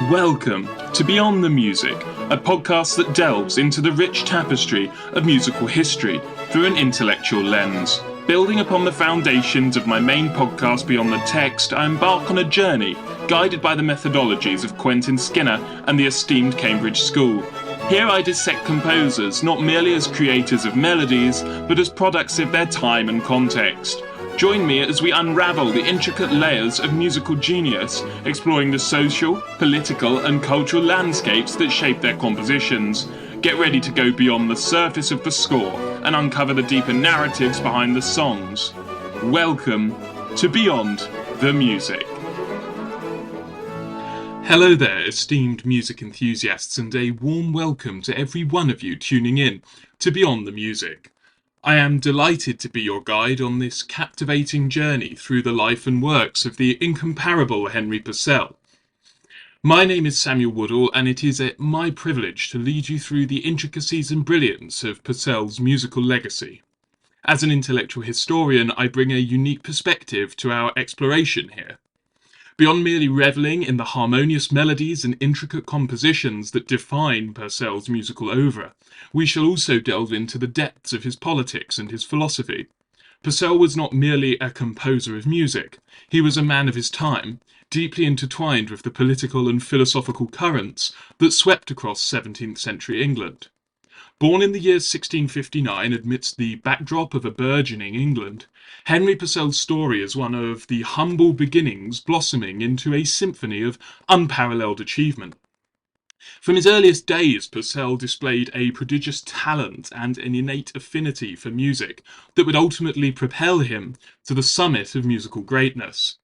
Welcome to Beyond the Music, a podcast that delves into the rich tapestry of musical history through an intellectual lens. Building upon the foundations of my main podcast Beyond the Text, I embark on a journey guided by the methodologies of Quentin Skinner and the esteemed Cambridge School. Here I dissect composers not merely as creators of melodies, but as products of their time and context. Join me as we unravel the intricate layers of musical genius, exploring the social, political, and cultural landscapes that shape their compositions. Get ready to go beyond the surface of the score and uncover the deeper narratives behind the songs. Welcome to Beyond the Music. Hello there, esteemed music enthusiasts, and a warm welcome to every one of you tuning in to Beyond the Music. I am delighted to be your guide on this captivating journey through the life and works of the incomparable Henry Purcell. My name is Samuel Woodall, and it is my privilege to lead you through the intricacies and brilliance of Purcell's musical legacy. As an intellectual historian, I bring a unique perspective to our exploration here. Beyond merely revelling in the harmonious melodies and intricate compositions that define Purcell's musical oeuvre, we shall also delve into the depths of his politics and his philosophy. Purcell was not merely a composer of music, he was a man of his time, deeply intertwined with the political and philosophical currents that swept across 17th century England. Born in the year 1659 amidst the backdrop of a burgeoning England, Henry Purcell's story is one of the humble beginnings blossoming into a symphony of unparalleled achievement. From his earliest days, Purcell displayed a prodigious talent and an innate affinity for music that would ultimately propel him to the summit of musical greatness.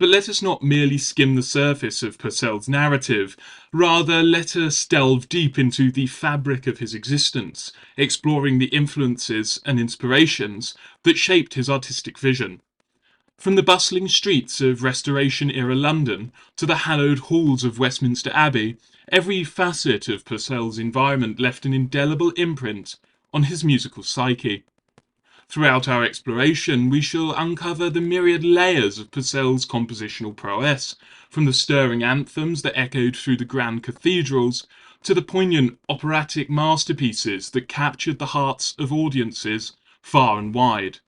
But let us not merely skim the surface of Purcell's narrative, rather let us delve deep into the fabric of his existence, exploring the influences and inspirations that shaped his artistic vision. From the bustling streets of Restoration-era London to the hallowed halls of Westminster Abbey, every facet of Purcell's environment left an indelible imprint on his musical psyche. Throughout our exploration, we shall uncover the myriad layers of Purcell's compositional prowess, from the stirring anthems that echoed through the grand cathedrals, to the poignant operatic masterpieces that captured the hearts of audiences far and wide.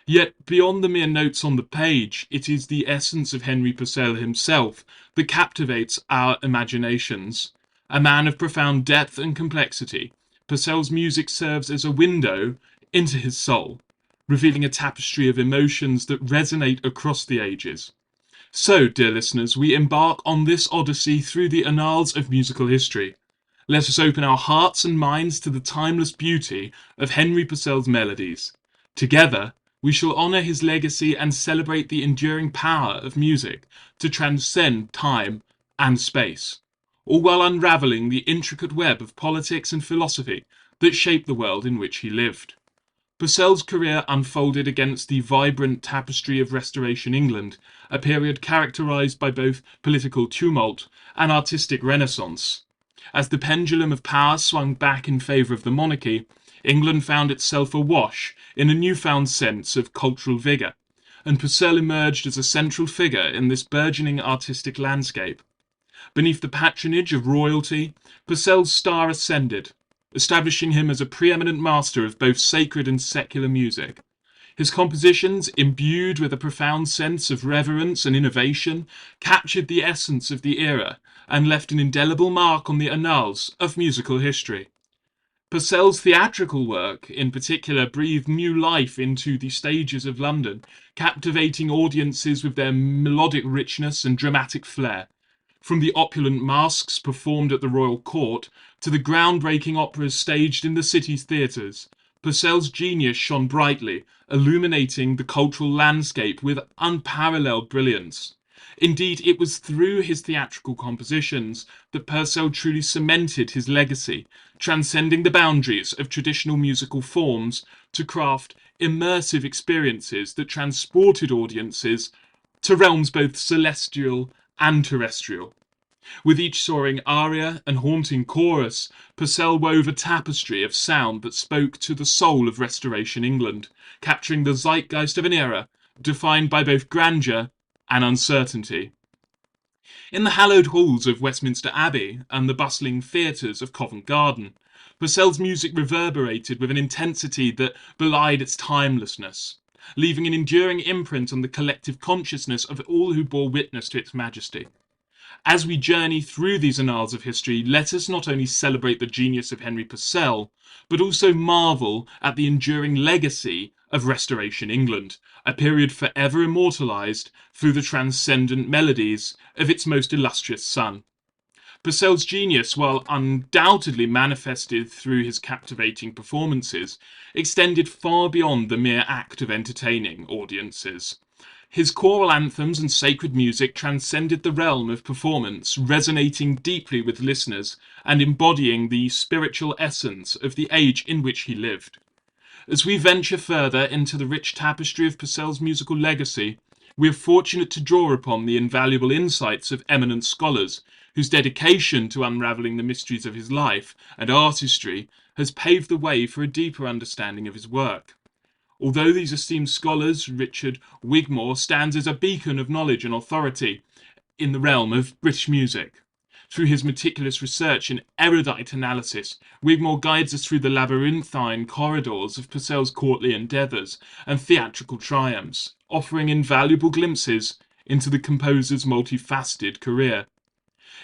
Yet, beyond the mere notes on the page, it is the essence of Henry Purcell himself that captivates our imaginations. A man of profound depth and complexity, Purcell's music serves as a window into his soul, revealing a tapestry of emotions that resonate across the ages. So, dear listeners, we embark on this odyssey through the annals of musical history. Let us open our hearts and minds to the timeless beauty of Henry Purcell's melodies. Together, we shall honour his legacy and celebrate the enduring power of music to transcend time and space, all while unravelling the intricate web of politics and philosophy that shaped the world in which he lived. Purcell's career unfolded against the vibrant tapestry of Restoration England, a period characterised by both political tumult and artistic renaissance. As the pendulum of power swung back in favour of the monarchy, England found itself awash in a newfound sense of cultural vigour, and Purcell emerged as a central figure in this burgeoning artistic landscape. Beneath the patronage of royalty, Purcell's star ascended, establishing him as a preeminent master of both sacred and secular music. His compositions, imbued with a profound sense of reverence and innovation, captured the essence of the era and left an indelible mark on the annals of musical history. Purcell's theatrical work, in particular, breathed new life into the stages of London, captivating audiences with their melodic richness and dramatic flair. From the opulent masques performed at the royal court to the groundbreaking operas staged in the city's theatres, Purcell's genius shone brightly, illuminating the cultural landscape with unparalleled brilliance. Indeed, it was through his theatrical compositions that Purcell truly cemented his legacy, transcending the boundaries of traditional musical forms to craft immersive experiences that transported audiences to realms both celestial and terrestrial. With each soaring aria and haunting chorus, Purcell wove a tapestry of sound that spoke to the soul of Restoration England, capturing the zeitgeist of an era defined by both grandeur and uncertainty. In the hallowed halls of Westminster Abbey and the bustling theatres of Covent Garden, Purcell's music reverberated with an intensity that belied its timelessness, leaving an enduring imprint on the collective consciousness of all who bore witness to its majesty. As we journey through these annals of history, let us not only celebrate the genius of Henry Purcell, but also marvel at the enduring legacy of Restoration England, a period forever immortalised through the transcendent melodies of its most illustrious son. Purcell's genius, while undoubtedly manifested through his captivating performances, extended far beyond the mere act of entertaining audiences. His choral anthems and sacred music transcended the realm of performance, resonating deeply with listeners and embodying the spiritual essence of the age in which he lived. As we venture further into the rich tapestry of Purcell's musical legacy, we are fortunate to draw upon the invaluable insights of eminent scholars, whose dedication to unravelling the mysteries of his life and artistry has paved the way for a deeper understanding of his work. Although these esteemed scholars, Richard Wigmore stands as a beacon of knowledge and authority in the realm of British music. Through his meticulous research and erudite analysis, Wigmore guides us through the labyrinthine corridors of Purcell's courtly endeavours and theatrical triumphs, offering invaluable glimpses into the composer's multifaceted career.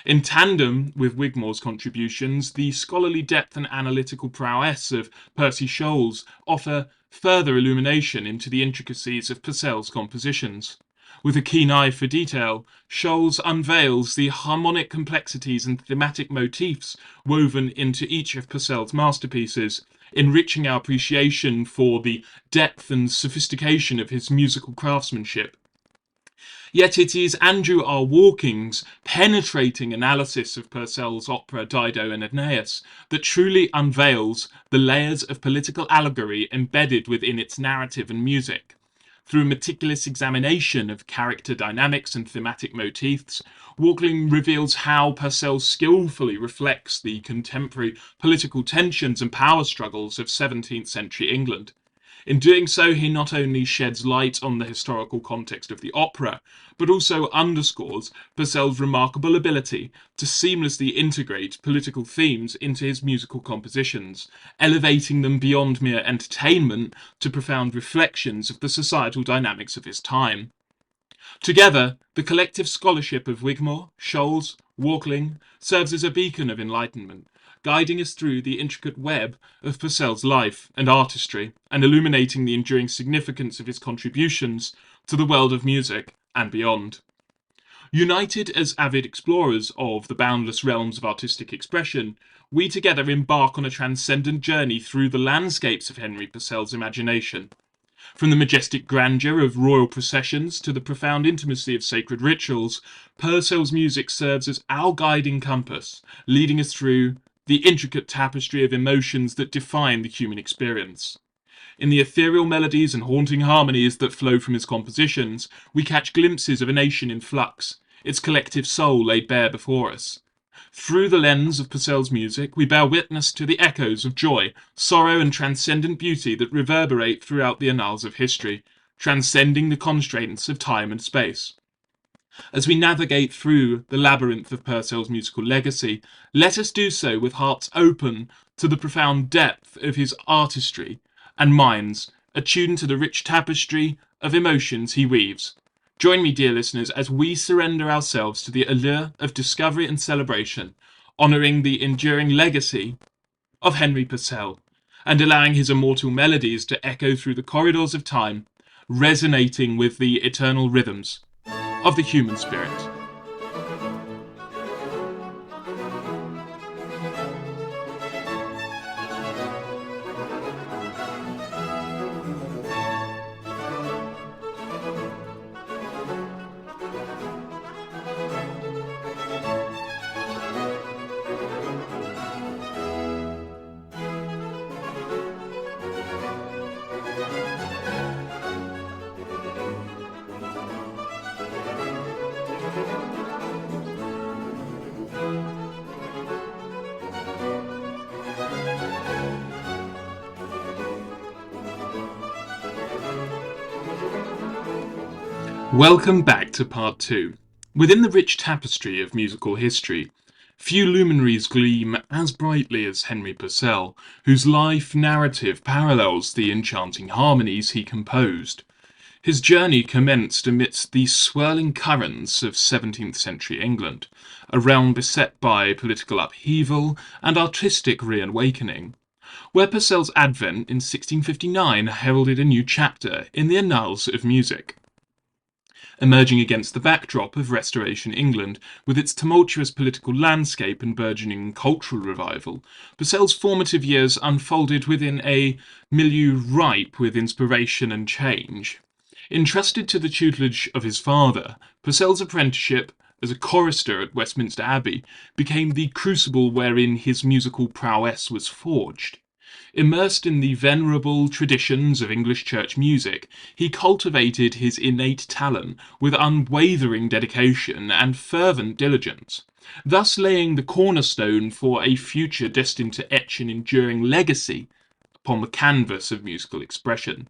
In tandem with Wigmore's contributions, the scholarly depth and analytical prowess of Percy Scholes offer further illumination into the intricacies of Purcell's compositions. With a keen eye for detail, Scholes unveils the harmonic complexities and thematic motifs woven into each of Purcell's masterpieces, enriching our appreciation for the depth and sophistication of his musical craftsmanship. Yet it is Andrew R. Walking's penetrating analysis of Purcell's opera Dido and Aeneas that truly unveils the layers of political allegory embedded within its narrative and music. Through a meticulous examination of character dynamics and thematic motifs, Walking reveals how Purcell skillfully reflects the contemporary political tensions and power struggles of 17th century England. In doing so, he not only sheds light on the historical context of the opera, but also underscores Purcell's remarkable ability to seamlessly integrate political themes into his musical compositions, elevating them beyond mere entertainment to profound reflections of the societal dynamics of his time. Together, the collective scholarship of Wigmore, Scholes, Walkling serves as a beacon of enlightenment, guiding us through the intricate web of Purcell's life and artistry, and illuminating the enduring significance of his contributions to the world of music and beyond. United as avid explorers of the boundless realms of artistic expression, we together embark on a transcendent journey through the landscapes of Henry Purcell's imagination. From the majestic grandeur of royal processions to the profound intimacy of sacred rituals, Purcell's music serves as our guiding compass, leading us through the intricate tapestry of emotions that define the human experience. In the ethereal melodies and haunting harmonies that flow from his compositions, we catch glimpses of a nation in flux, its collective soul laid bare before us. Through the lens of Purcell's music, we bear witness to the echoes of joy, sorrow, and transcendent beauty that reverberate throughout the annals of history, transcending the constraints of time and space. As we navigate through the labyrinth of Purcell's musical legacy, let us do so with hearts open to the profound depth of his artistry and minds attuned to the rich tapestry of emotions he weaves. Join me, dear listeners, as we surrender ourselves to the allure of discovery and celebration, honouring the enduring legacy of Henry Purcell, and allowing his immortal melodies to echo through the corridors of time, resonating with the eternal rhythms of the human spirit. Welcome back to part 2. Within the rich tapestry of musical history, few luminaries gleam as brightly as Henry Purcell, whose life narrative parallels the enchanting harmonies he composed. His journey commenced amidst the swirling currents of 17th century England, a realm beset by political upheaval and artistic reawakening, where Purcell's advent in 1659 heralded a new chapter in the annals of music. Emerging against the backdrop of Restoration England, with its tumultuous political landscape and burgeoning cultural revival, Purcell's formative years unfolded within a milieu ripe with inspiration and change. Entrusted to the tutelage of his father, Purcell's apprenticeship as a chorister at Westminster Abbey became the crucible wherein his musical prowess was forged. Immersed in the venerable traditions of English church music, he cultivated his innate talent with unwavering dedication and fervent diligence, thus laying the cornerstone for a future destined to etch an enduring legacy upon the canvas of musical expression.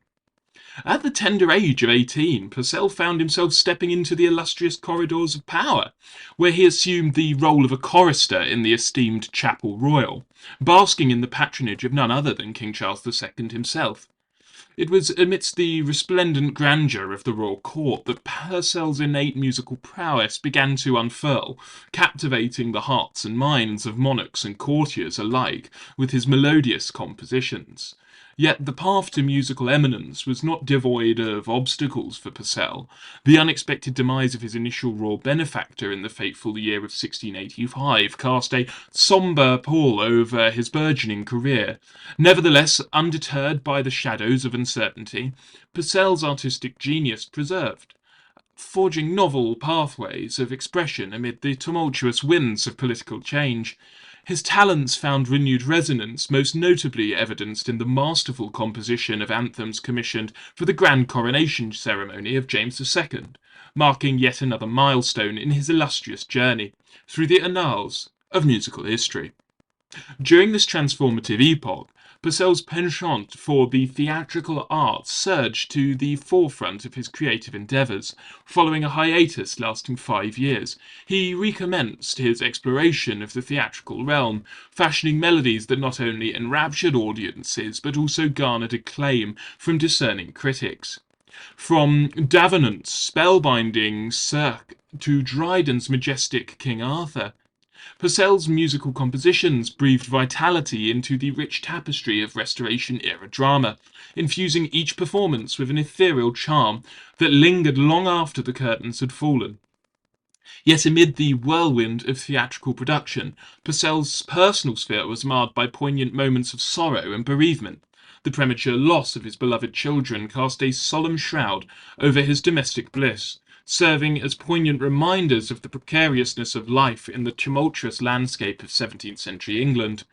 At the tender age of 18, Purcell found himself stepping into the illustrious corridors of power, where he assumed the role of a chorister in the esteemed Chapel Royal, basking in the patronage of none other than King Charles II himself. It was amidst the resplendent grandeur of the royal court that Purcell's innate musical prowess began to unfurl, captivating the hearts and minds of monarchs and courtiers alike with his melodious compositions. Yet the path to musical eminence was not devoid of obstacles for Purcell. The unexpected demise of his initial royal benefactor in the fateful year of 1685 cast a sombre pall over his burgeoning career. Nevertheless, undeterred by the shadows of uncertainty, Purcell's artistic genius preserved, forging novel pathways of expression amid the tumultuous winds of political change. His talents found renewed resonance, most notably evidenced in the masterful composition of anthems commissioned for the grand coronation ceremony of James II, marking yet another milestone in his illustrious journey through the annals of musical history. During this transformative epoch, Purcell's penchant for the theatrical arts surged to the forefront of his creative endeavours. Following a hiatus lasting 5 years, he recommenced his exploration of the theatrical realm, fashioning melodies that not only enraptured audiences but also garnered acclaim from discerning critics. From Davenant's spellbinding Circe to Dryden's majestic King Arthur, Purcell's musical compositions breathed vitality into the rich tapestry of Restoration-era drama, infusing each performance with an ethereal charm that lingered long after the curtains had fallen. Yet amid the whirlwind of theatrical production, Purcell's personal sphere was marred by poignant moments of sorrow and bereavement. The premature loss of his beloved children cast a solemn shroud over his domestic bliss, serving as poignant reminders of the precariousness of life in the tumultuous landscape of 17th century England.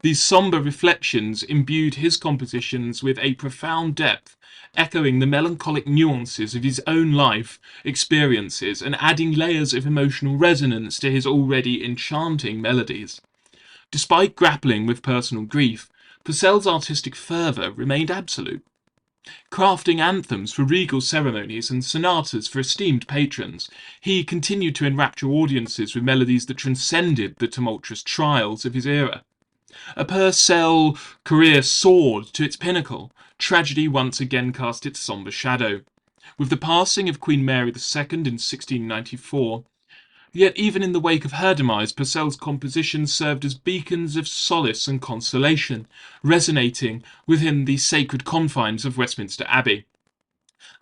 These sombre reflections imbued his compositions with a profound depth, echoing the melancholic nuances of his own life experiences and adding layers of emotional resonance to his already enchanting melodies. Despite grappling with personal grief, Purcell's artistic fervour remained absolute. Crafting anthems for regal ceremonies and sonatas for esteemed patrons, he continued to enrapture audiences with melodies that transcended the tumultuous trials of his era. A Purcell career soared to its pinnacle. Tragedy once again cast its sombre shadow, with the passing of Queen Mary II in 1694. Yet even in the wake of her demise, Purcell's compositions served as beacons of solace and consolation, resonating within the sacred confines of Westminster Abbey.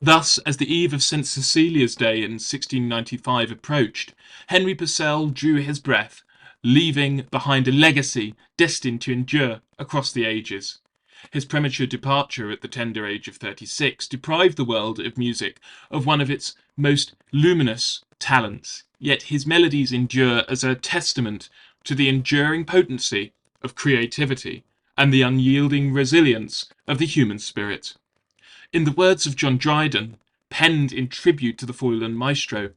Thus, as the eve of St. Cecilia's Day in 1695 approached, Henry Purcell drew his breath, leaving behind a legacy destined to endure across the ages. His premature departure at the tender age of 36 deprived the world of music of one of its most luminous talents, yet his melodies endure as a testament to the enduring potency of creativity and the unyielding resilience of the human spirit. In the words of John Dryden, penned in tribute to the Foyland maestro,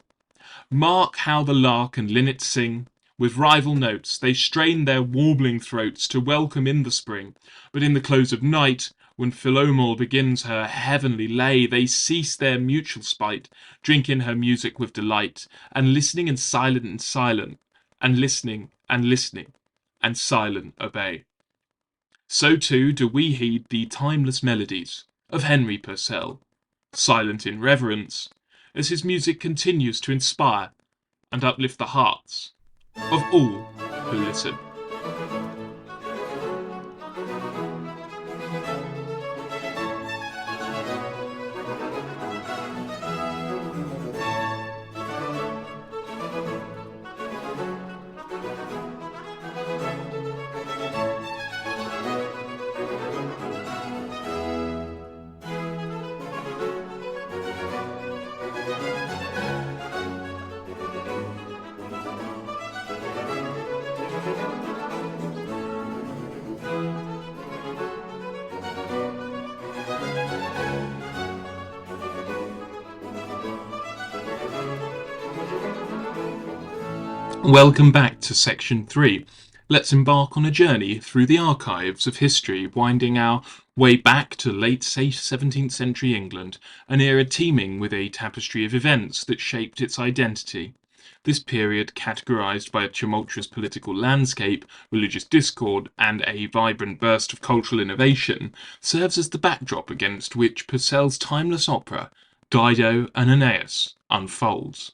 "Mark how the lark and linnet sing, with rival notes they strain their warbling throats to welcome in the spring, but in the close of night, When Philomel begins her heavenly lay, they cease their mutual spite, drink in her music with delight, and listening and silent, and listening, and silent obey. So too do we heed the timeless melodies of Henry Purcell, silent in reverence, as his music continues to inspire and uplift the hearts of all who listen. Welcome back to section 3. Let's embark on a journey through the archives of history, winding our way back to late 17th century England, an era teeming with a tapestry of events that shaped its identity. This period, categorized by a tumultuous political landscape, religious discord, and a vibrant burst of cultural innovation, serves as the backdrop against which Purcell's timeless opera, Dido and Aeneas, unfolds.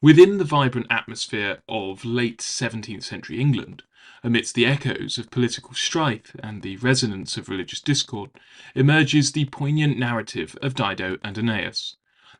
Within the vibrant atmosphere of late 17th century England, amidst the echoes of political strife and the resonance of religious discord, emerges the poignant narrative of Dido and Aeneas.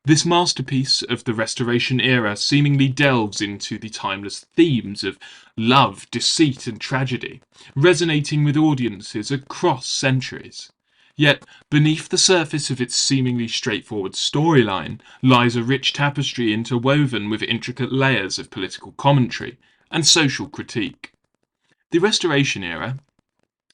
This masterpiece of the Restoration era seemingly delves into the timeless themes of love, deceit, and tragedy, resonating with audiences across centuries. Yet, beneath the surface of its seemingly straightforward storyline lies a rich tapestry interwoven with intricate layers of political commentary and social critique. The Restoration era,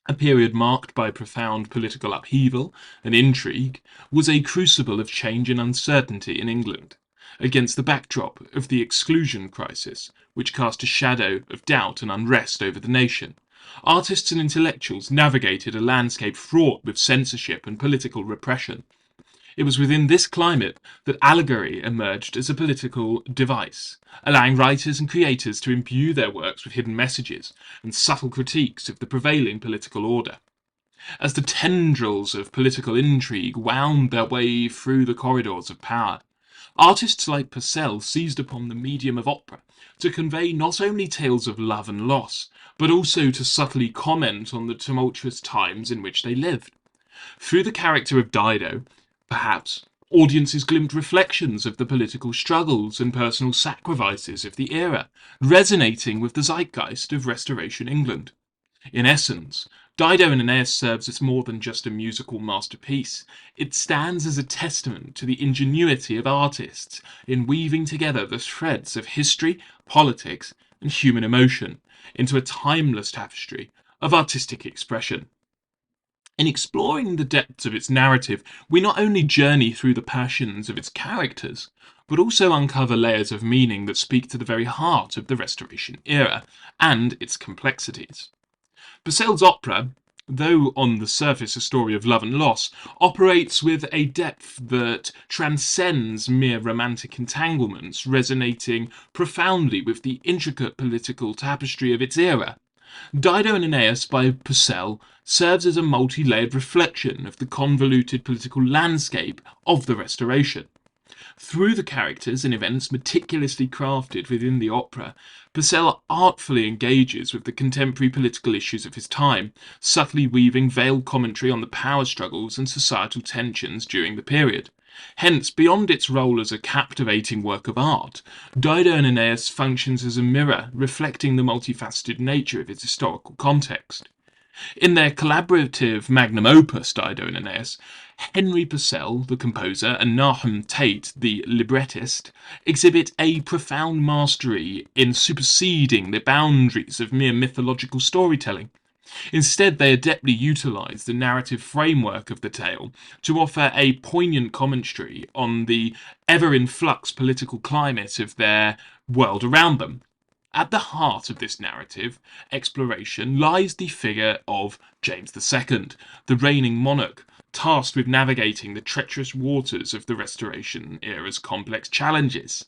a period marked by profound political upheaval and intrigue, was a crucible of change and uncertainty in England, against the backdrop of the exclusion crisis, which cast a shadow of doubt and unrest over the nation. Artists and intellectuals navigated a landscape fraught with censorship and political repression. It was within this climate that allegory emerged as a political device, allowing writers and creators to imbue their works with hidden messages and subtle critiques of the prevailing political order. As the tendrils of political intrigue wound their way through the corridors of power, artists like Purcell seized upon the medium of opera to convey not only tales of love and loss, but also to subtly comment on the tumultuous times in which they lived. Through the character of Dido, perhaps, audiences glimpsed reflections of the political struggles and personal sacrifices of the era, resonating with the zeitgeist of Restoration England. In essence, Dido and Aeneas serves as more than just a musical masterpiece. It stands as a testament to the ingenuity of artists in weaving together the threads of history, politics, and human emotion into a timeless tapestry of artistic expression. In exploring the depths of its narrative, we not only journey through the passions of its characters, but also uncover layers of meaning that speak to the very heart of the Restoration era and its complexities. Purcell's opera, though on the surface a story of love and loss, operates with a depth that transcends mere romantic entanglements, resonating profoundly with the intricate political tapestry of its era. Dido and Aeneas by Purcell serves as a multi-layered reflection of the convoluted political landscape of the Restoration. Through the characters and events meticulously crafted within the opera, Purcell artfully engages with the contemporary political issues of his time, subtly weaving veiled commentary on the power struggles and societal tensions during the period. Hence, beyond its role as a captivating work of art, Dido and Aeneas functions as a mirror reflecting the multifaceted nature of its historical context. In their collaborative magnum opus, Dido and Aeneas, Henry Purcell, the composer, and Nahum Tate, the librettist, exhibit a profound mastery in superseding the boundaries of mere mythological storytelling. Instead, they adeptly utilize the narrative framework of the tale to offer a poignant commentary on the ever-in-flux political climate of their world around them. At the heart of this narrative exploration lies the figure of James II, the reigning monarch, tasked with navigating the treacherous waters of the Restoration era's complex challenges.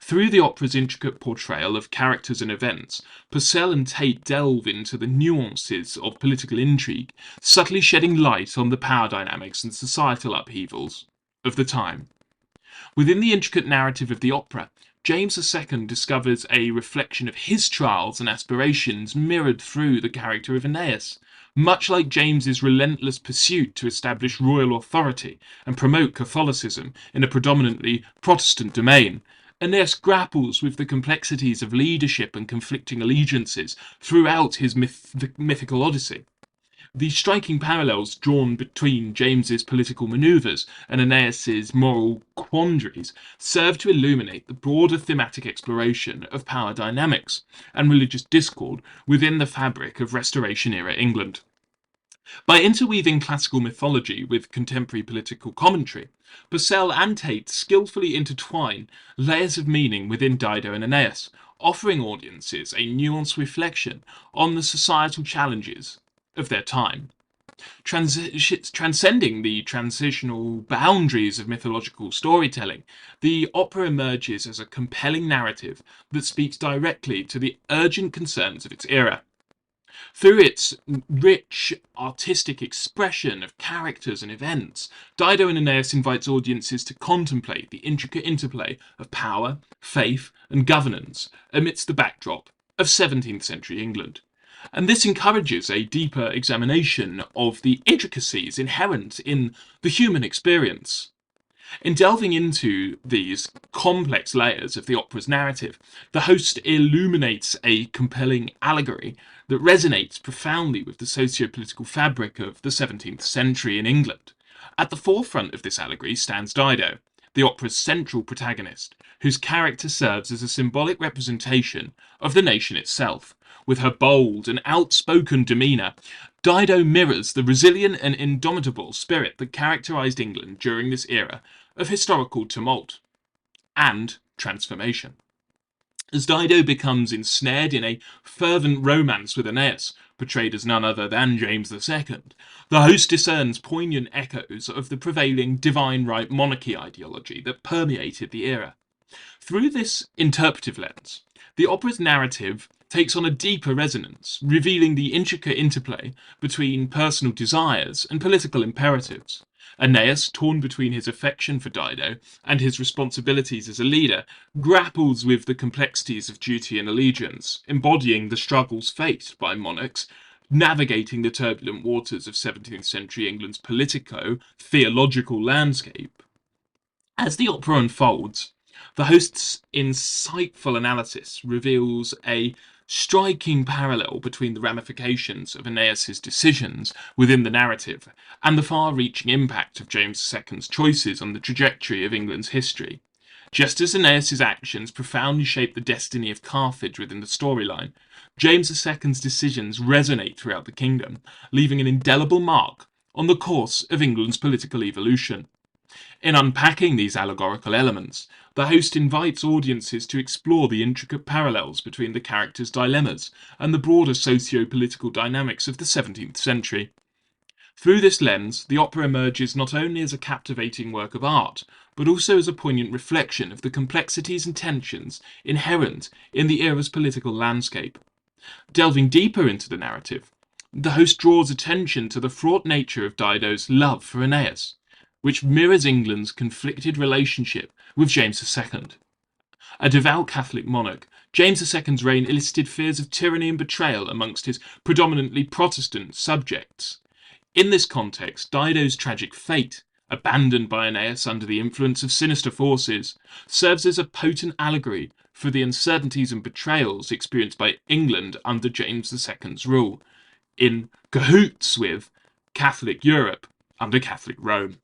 Through the opera's intricate portrayal of characters and events, Purcell and Tate delve into the nuances of political intrigue, subtly shedding light on the power dynamics and societal upheavals of the time. Within the intricate narrative of the opera, James II discovers a reflection of his trials and aspirations mirrored through the character of Aeneas. Much like James's relentless pursuit to establish royal authority and promote Catholicism in a predominantly Protestant domain, Aeneas grapples with the complexities of leadership and conflicting allegiances throughout his mythical Odyssey. The striking parallels drawn between James's political manoeuvres and Aeneas's moral quandaries serve to illuminate the broader thematic exploration of power dynamics and religious discord within the fabric of Restoration-era England. By interweaving classical mythology with contemporary political commentary, Purcell and Tate skillfully intertwine layers of meaning within Dido and Aeneas, offering audiences a nuanced reflection on the societal challenges of their time. Transcending the transitional boundaries of mythological storytelling, the opera emerges as a compelling narrative that speaks directly to the urgent concerns of its era. Through its rich artistic expression of characters and events, Dido and Aeneas invites audiences to contemplate the intricate interplay of power, faith, and governance amidst the backdrop of 17th century England. And this encourages a deeper examination of the intricacies inherent in the human experience. In delving into these complex layers of the opera's narrative, the host illuminates a compelling allegory that resonates profoundly with the socio-political fabric of the 17th century in England. At the forefront of this allegory stands Dido, the opera's central protagonist, whose character serves as a symbolic representation of the nation itself. With her bold and outspoken demeanour, Dido mirrors the resilient and indomitable spirit that characterised England during this era of historical tumult and transformation. As Dido becomes ensnared in a fervent romance with Aeneas, portrayed as none other than James II, the host discerns poignant echoes of the prevailing divine right monarchy ideology that permeated the era. Through this interpretive lens, the opera's narrative takes on a deeper resonance, revealing the intricate interplay between personal desires and political imperatives. Aeneas, torn between his affection for Dido and his responsibilities as a leader, grapples with the complexities of duty and allegiance, embodying the struggles faced by monarchs navigating the turbulent waters of 17th century England's politico-theological landscape. As the opera unfolds, the host's insightful analysis reveals a striking parallel between the ramifications of Aeneas's decisions within the narrative and the far-reaching impact of James II's choices on the trajectory of England's history. Just as Aeneas's actions profoundly shape the destiny of Carthage within the storyline, James II's decisions resonate throughout the kingdom, leaving an indelible mark on the course of England's political evolution. In unpacking these allegorical elements, the host invites audiences to explore the intricate parallels between the characters' dilemmas and the broader socio-political dynamics of the 17th century. Through this lens, the opera emerges not only as a captivating work of art, but also as a poignant reflection of the complexities and tensions inherent in the era's political landscape. Delving deeper into the narrative, the host draws attention to the fraught nature of Dido's love for Aeneas, which mirrors England's conflicted relationship with James II. A devout Catholic monarch, James II's reign elicited fears of tyranny and betrayal amongst his predominantly Protestant subjects. In this context, Dido's tragic fate, abandoned by Aeneas under the influence of sinister forces, serves as a potent allegory for the uncertainties and betrayals experienced by England under James II's rule, in cahoots with Catholic Europe under Catholic Rome.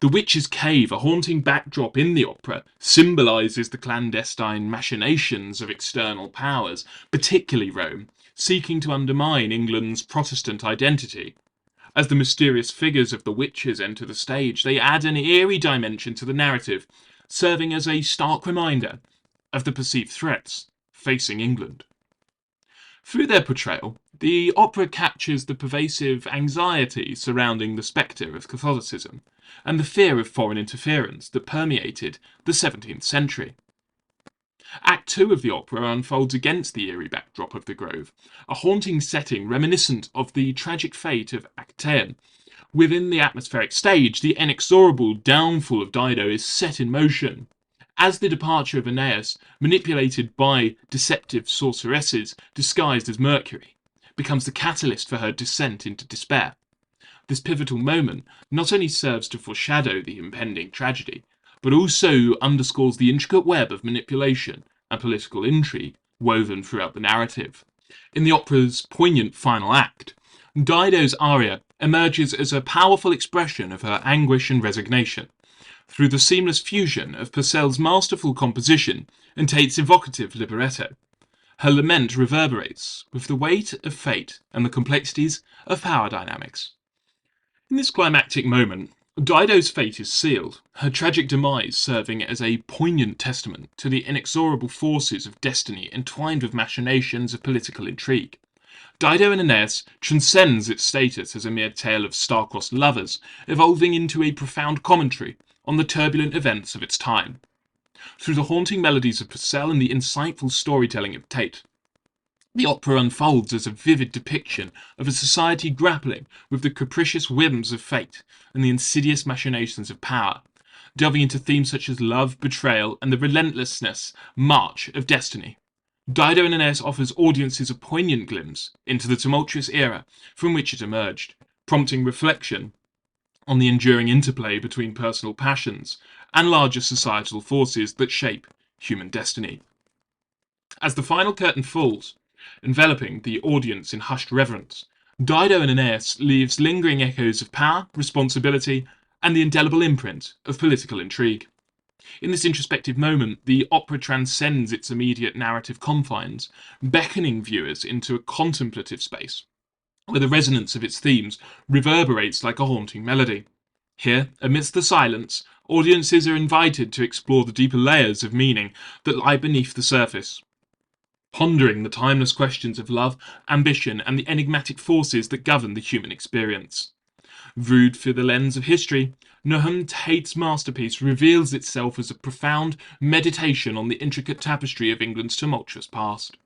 The Witch's Cave, a haunting backdrop in the opera, symbolises the clandestine machinations of external powers, particularly Rome, seeking to undermine England's Protestant identity. As the mysterious figures of the witches enter the stage, they add an eerie dimension to the narrative, serving as a stark reminder of the perceived threats facing England. Through their portrayal, the opera captures the pervasive anxiety surrounding the spectre of Catholicism and the fear of foreign interference that permeated the 17th century. Act 2 of the opera unfolds against the eerie backdrop of the Grove, a haunting setting reminiscent of the tragic fate of Actaeon. Within the atmospheric stage, the inexorable downfall of Dido is set in motion. As the departure of Aeneas, manipulated by deceptive sorceresses disguised as Mercury, becomes the catalyst for her descent into despair. This pivotal moment not only serves to foreshadow the impending tragedy, but also underscores the intricate web of manipulation and political intrigue woven throughout the narrative. In the opera's poignant final act, Dido's aria emerges as a powerful expression of her anguish and resignation, through the seamless fusion of Purcell's masterful composition and Tate's evocative libretto. Her lament reverberates with the weight of fate and the complexities of power dynamics. In this climactic moment, Dido's fate is sealed, her tragic demise serving as a poignant testament to the inexorable forces of destiny entwined with machinations of political intrigue. Dido and Aeneas transcends its status as a mere tale of star-crossed lovers, evolving into a profound commentary on the turbulent events of its time. Through the haunting melodies of Purcell and the insightful storytelling of Tate, the opera unfolds as a vivid depiction of a society grappling with the capricious whims of fate and the insidious machinations of power, delving into themes such as love, betrayal, and the relentlessness march of destiny. Dido and Aeneas offers audiences a poignant glimpse into the tumultuous era from which it emerged, prompting reflection on the enduring interplay between personal passions and larger societal forces that shape human destiny. As the final curtain falls, enveloping the audience in hushed reverence, Dido and Aeneas leaves lingering echoes of power, responsibility, and the indelible imprint of political intrigue. In this introspective moment, the opera transcends its immediate narrative confines, beckoning viewers into a contemplative space, where the resonance of its themes reverberates like a haunting melody. Here, amidst the silence, audiences are invited to explore the deeper layers of meaning that lie beneath the surface, pondering the timeless questions of love, ambition, and the enigmatic forces that govern the human experience. Viewed through the lens of history, Nahum Tate's masterpiece reveals itself as a profound meditation on the intricate tapestry of England's tumultuous past.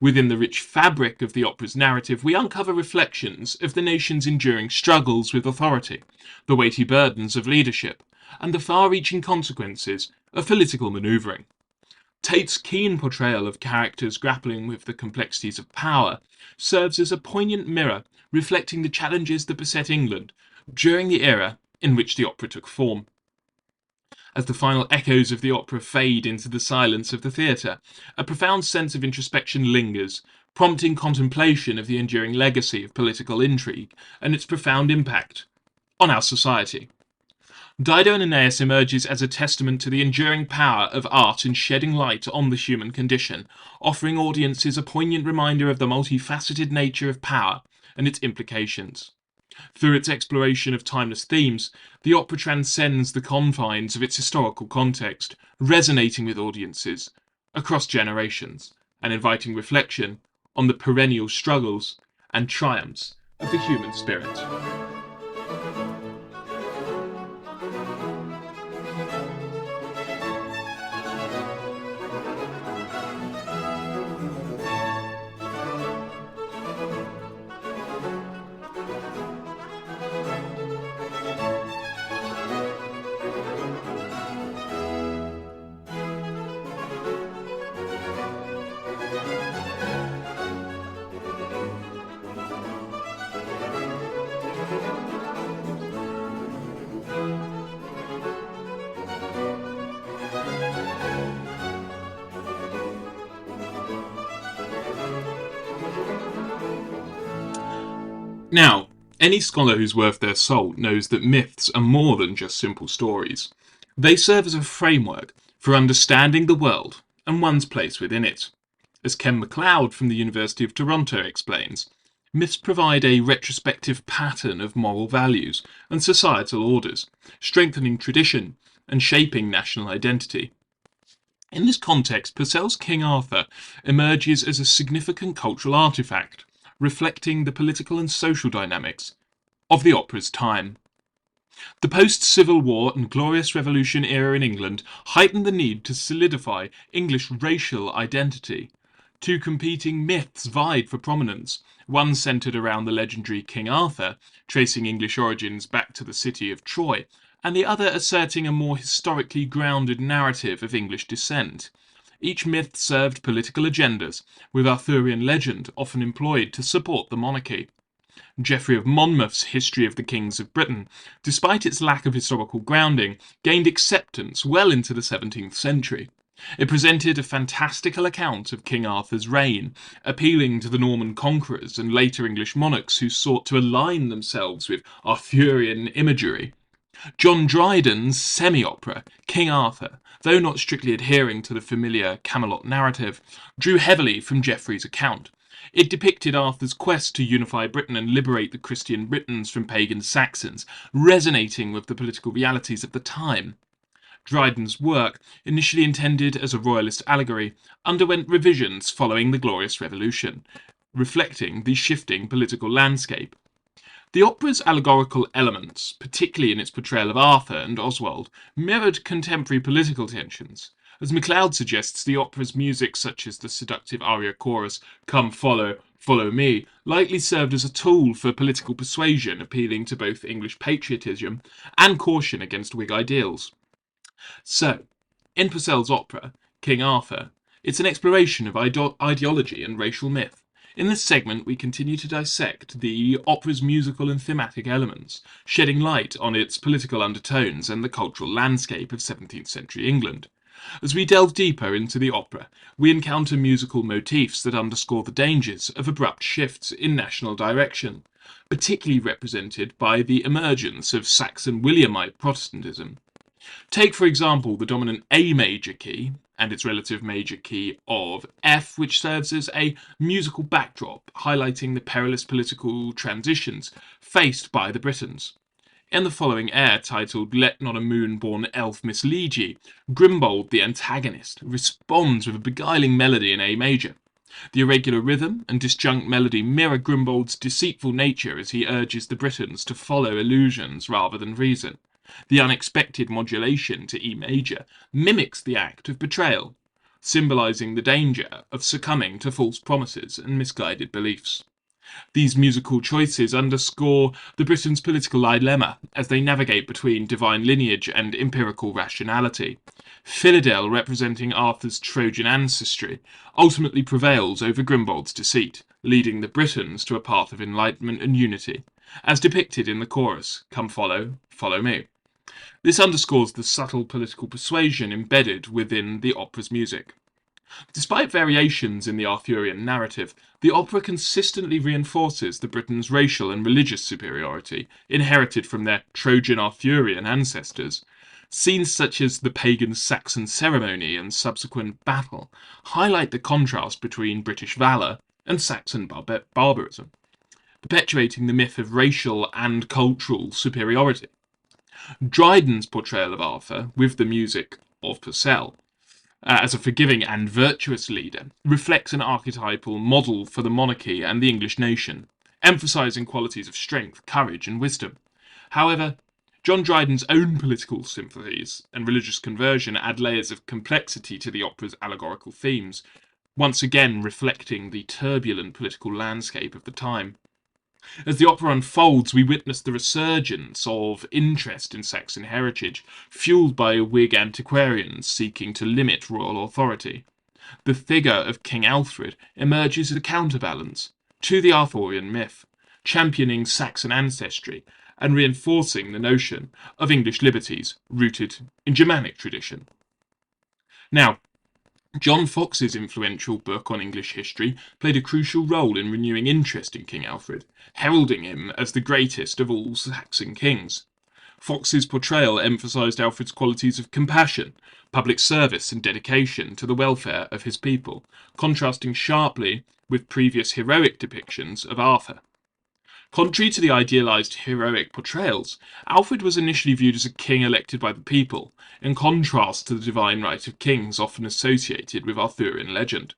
Within the rich fabric of the opera's narrative, we uncover reflections of the nation's enduring struggles with authority, the weighty burdens of leadership, and the far-reaching consequences of political manoeuvring. Tate's keen portrayal of characters grappling with the complexities of power serves as a poignant mirror reflecting the challenges that beset England during the era in which the opera took form. As the final echoes of the opera fade into the silence of the theatre, a profound sense of introspection lingers, prompting contemplation of the enduring legacy of political intrigue and its profound impact on our society. Dido and Aeneas emerges as a testament to the enduring power of art in shedding light on the human condition, offering audiences a poignant reminder of the multifaceted nature of power and its implications. Through its exploration of timeless themes, the opera transcends the confines of its historical context, resonating with audiences across generations and inviting reflection on the perennial struggles and triumphs of the human spirit. Now, any scholar who's worth their salt knows that myths are more than just simple stories. They serve as a framework for understanding the world and one's place within it. As Ken MacLeod from the University of Toronto explains, myths provide a retrospective pattern of moral values and societal orders, strengthening tradition and shaping national identity. In this context, Purcell's King Arthur emerges as a significant cultural artifact, reflecting the political and social dynamics of the opera's time. The post-Civil War and Glorious Revolution era in England heightened the need to solidify English racial identity. Two competing myths vied for prominence, one centred around the legendary King Arthur, tracing English origins back to the city of Troy, and the other asserting a more historically grounded narrative of English descent. Each myth served political agendas, with Arthurian legend often employed to support the monarchy. Geoffrey of Monmouth's History of the Kings of Britain, despite its lack of historical grounding, gained acceptance well into the 17th century. It presented a fantastical account of King Arthur's reign, appealing to the Norman conquerors and later English monarchs who sought to align themselves with Arthurian imagery. John Dryden's semi-opera, King Arthur, though not strictly adhering to the familiar Camelot narrative, drew heavily from Geoffrey's account. It depicted Arthur's quest to unify Britain and liberate the Christian Britons from pagan Saxons, resonating with the political realities of the time. Dryden's work, initially intended as a royalist allegory, underwent revisions following the Glorious Revolution, reflecting the shifting political landscape. The opera's allegorical elements, particularly in its portrayal of Arthur and Oswald, mirrored contemporary political tensions. As MacLeod suggests, the opera's music, such as the seductive aria chorus, "Come follow, follow me," likely served as a tool for political persuasion, appealing to both English patriotism and caution against Whig ideals. So, in Purcell's opera, King Arthur, it's an exploration of ideology and racial myth. In this segment, we continue to dissect the opera's musical and thematic elements, shedding light on its political undertones and the cultural landscape of 17th century England. As we delve deeper into the opera, we encounter musical motifs that underscore the dangers of abrupt shifts in national direction, particularly represented by the emergence of Saxon Williamite Protestantism. Take, for example, the dominant A major key and its relative major key of F, which serves as a musical backdrop, highlighting the perilous political transitions faced by the Britons. In the following air, titled "Let Not a Moon-Born Elf Mislead Ye," Grimbold, the antagonist, responds with a beguiling melody in A major. The irregular rhythm and disjunct melody mirror Grimbold's deceitful nature as he urges the Britons to follow illusions rather than reason. The unexpected modulation to E major mimics the act of betrayal, symbolizing the danger of succumbing to false promises and misguided beliefs. These musical choices underscore the Britons' political dilemma as they navigate between divine lineage and empirical rationality. Philidel, representing Arthur's Trojan ancestry, ultimately prevails over Grimbold's deceit, leading the Britons to a path of enlightenment and unity, as depicted in the chorus, "Come follow, follow me." This underscores the subtle political persuasion embedded within the opera's music. Despite variations in the Arthurian narrative, the opera consistently reinforces the Britons' racial and religious superiority, inherited from their Trojan-Arthurian ancestors. Scenes such as the pagan Saxon ceremony and subsequent battle highlight the contrast between British valour and Saxon barbarism, perpetuating the myth of racial and cultural superiority. Dryden's portrayal of Arthur, with the music of Purcell, as a forgiving and virtuous leader, reflects an archetypal model for the monarchy and the English nation, emphasising qualities of strength, courage, and wisdom. However, John Dryden's own political sympathies and religious conversion add layers of complexity to the opera's allegorical themes, once again reflecting the turbulent political landscape of the time. As the opera unfolds, we witness the resurgence of interest in Saxon heritage, fueled by Whig antiquarians seeking to limit royal authority. The figure of King Alfred emerges as a counterbalance to the Arthurian myth, championing Saxon ancestry and reinforcing the notion of English liberties rooted in Germanic tradition. Now, John Fox's influential book on English history played a crucial role in renewing interest in King Alfred, heralding him as the greatest of all Saxon kings. Fox's portrayal emphasised Alfred's qualities of compassion, public service and dedication to the welfare of his people, contrasting sharply with previous heroic depictions of Arthur. Contrary to the idealised heroic portrayals, Alfred was initially viewed as a king elected by the people, in contrast to the divine right of kings often associated with Arthurian legend.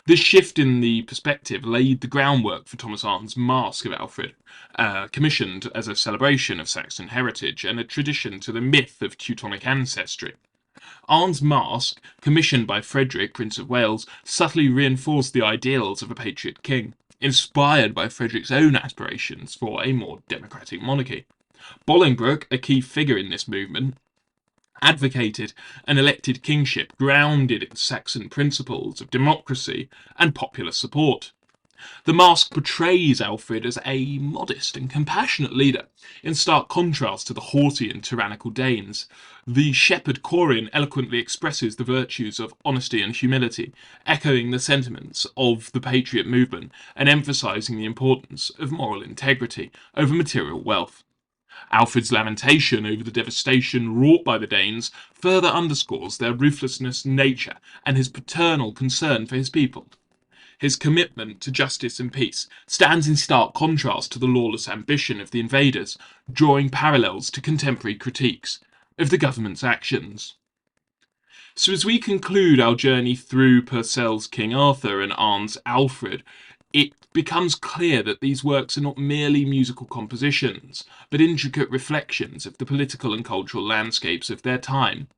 This shift in the perspective laid the groundwork for Thomas Arne's Masque of Alfred, commissioned as a celebration of Saxon heritage and a tradition to the myth of Teutonic ancestry. Arne's Masque, commissioned by Frederick, Prince of Wales, subtly reinforced the ideals of a patriot king, inspired by Frederick's own aspirations for a more democratic monarchy. Bolingbroke, a key figure in this movement, advocated an elected kingship grounded in Saxon principles of democracy and popular support. The Masque portrays Alfred as a modest and compassionate leader, in stark contrast to the haughty and tyrannical Danes. The shepherd Corin eloquently expresses the virtues of honesty and humility, echoing the sentiments of the patriot movement and emphasizing the importance of moral integrity over material wealth. Alfred's lamentation over the devastation wrought by the Danes further underscores their ruthless nature and his paternal concern for his people. His commitment to justice and peace stands in stark contrast to the lawless ambition of the invaders, drawing parallels to contemporary critiques of the government's actions. So as we conclude our journey through Purcell's King Arthur and Arne's Alfred, it becomes clear that these works are not merely musical compositions, but intricate reflections of the political and cultural landscapes of their time.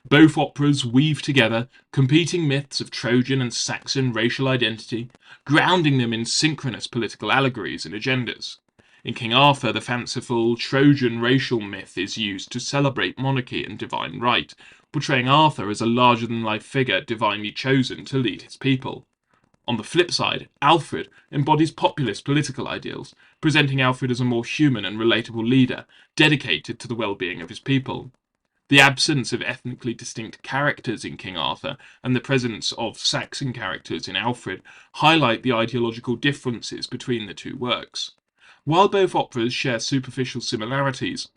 Both operas weave together competing myths of Trojan and Saxon racial identity, grounding them in synchronous political allegories and agendas. In King Arthur, the fanciful Trojan racial myth is used to celebrate monarchy and divine right, portraying Arthur as a larger-than-life figure divinely chosen to lead his people. On the flip side, Alfred embodies populist political ideals, presenting Alfred as a more human and relatable leader, dedicated to the well-being of his people. The absence of ethnically distinct characters in King Arthur and the presence of Saxon characters in Alfred highlight the ideological differences between the two works. While both operas share superficial similarities,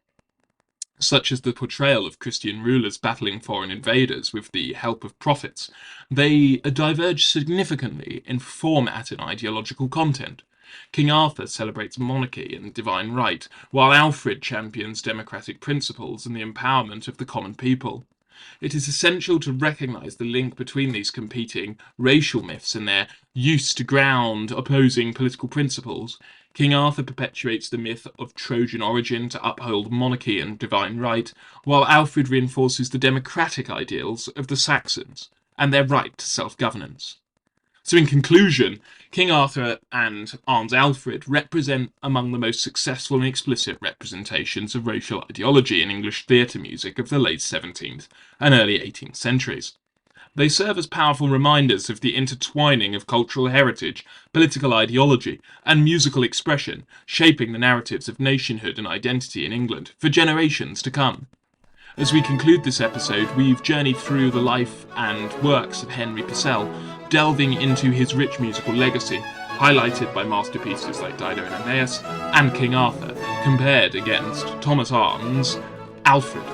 such as the portrayal of Christian rulers battling foreign invaders with the help of prophets, they diverge significantly in format and ideological content. King Arthur celebrates monarchy and divine right, while Alfred champions democratic principles and the empowerment of the common people. It is essential to recognise the link between these competing racial myths and their use to ground opposing political principles. King Arthur perpetuates the myth of Trojan origin to uphold monarchy and divine right, while Alfred reinforces the democratic ideals of the Saxons and their right to self-governance. So in conclusion, King Arthur and Arne's Alfred represent among the most successful and explicit representations of racial ideology in English theatre music of the late 17th and early 18th centuries. They serve as powerful reminders of the intertwining of cultural heritage, political ideology, and musical expression, shaping the narratives of nationhood and identity in England for generations to come. As we conclude this episode, we've journeyed through the life and works of Henry Purcell, delving into his rich musical legacy, highlighted by masterpieces like Dido and Aeneas and King Arthur, compared against Thomas Arne's Alfred.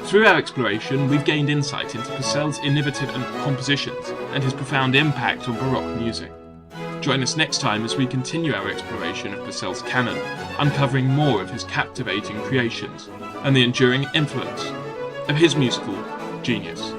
Through our exploration, we've gained insight into Purcell's innovative compositions and his profound impact on Baroque music. Join us next time as we continue our exploration of Purcell's canon, uncovering more of his captivating creations and the enduring influence of his musical genius.